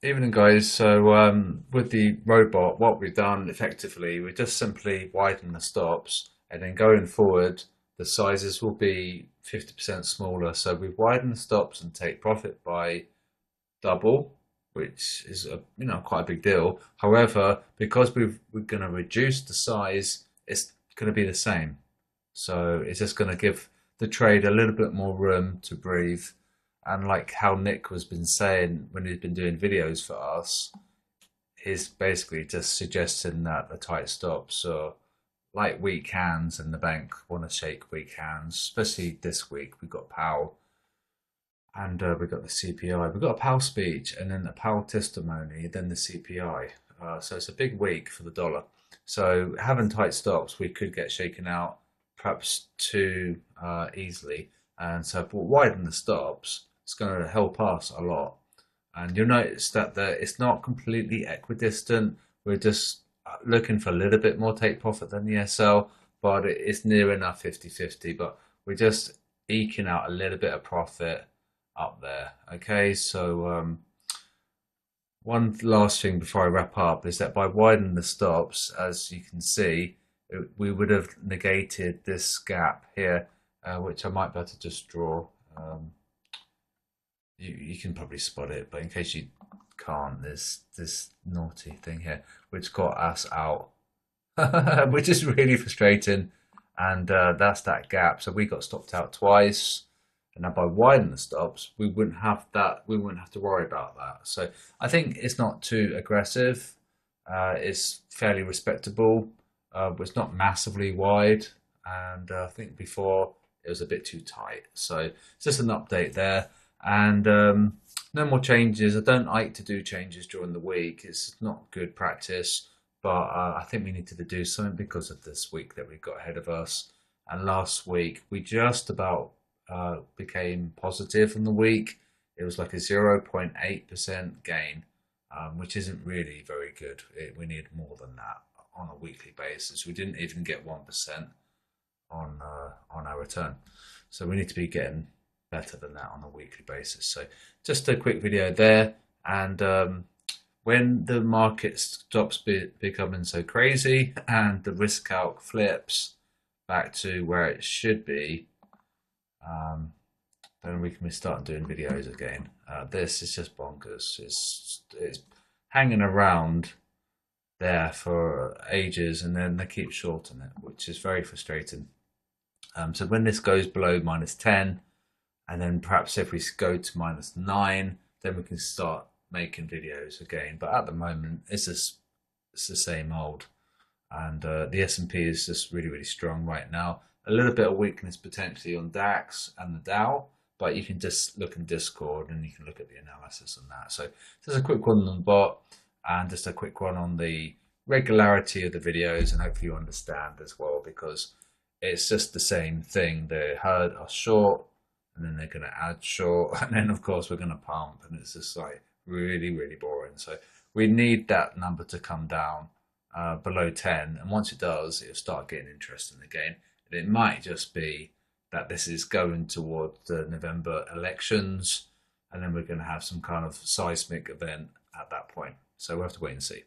Evening, guys. So, with the robot, what we've done effectively, we just simply widen the stops, and then going forward, the sizes will be 50% smaller. So we've widened the stops and take profit by double, which is quite a big deal. However, because we're going to reduce the size, it's going to be the same. So it's just going to give the trade a little bit more room to breathe. And like how Nick was been saying when he's been doing videos for us, he's basically just suggesting that the tight stops are like weak hands, and the bank want to shake weak hands. Especially this week, we've got Powell and we've got the CPI. We've got a Powell speech and then a Powell testimony, then the CPI. So it's a big week for the dollar. So having tight stops, we could get shaken out perhaps too easily. And so if we widen the stops, it's going to help us a lot. And you'll notice that it's not completely equidistant. We're just looking for a little bit more take profit than the SL, but it's near enough 50-50. But we're just eking out a little bit of profit up there. Okay, so one last thing before I wrap up is that by widening the stops, as you can see, we would have negated this gap here, which I might be able to just draw. You can probably spot it, but in case you can't, there's this naughty thing here which got us out, which is really frustrating. And that's that gap. So we got stopped out twice. And now by widening the stops, we wouldn't have that. We wouldn't have to worry about that. So I think it's not too aggressive. It's fairly respectable. It's not massively wide, and I think before it was a bit too tight. So it's just an update there, and no more changes. I don't like to do changes during the week. It's not good practice, but I think we need to do something because of this week that we've got ahead of us. And last week we just about became positive in the week. It was like a 0.8% gain, which isn't really very good. We need more than that on a weekly basis. We didn't even get 1% on our return, so we need to be getting better than that on a weekly basis. So just a quick video there, and when the market stops becoming so crazy and the risk calc flips back to where it should be, then we can start doing videos again. This is just bonkers. It's hanging around there for ages, and then they keep shorting it, which is very frustrating. So when this goes below -10, and then perhaps if we go to -9, then we can start making videos again. But at the moment, it's the same old, and the S&P is just really strong right now. A little bit of weakness potentially on DAX and the Dow, but you can just look in Discord and you can look at the analysis on that. So just a quick one on the bot, and just a quick one on the regularity of the videos, and hopefully you understand as well, because it's just the same thing. They heard us short, and then they're going to add short, and then of course we're going to pump, and it's just like really boring. So we need that number to come down below 10, and once it does, it'll start getting interesting again. And it might just be that this is going toward the November elections, and then we're going to have some kind of seismic event at that point. So we'll have to wait and see.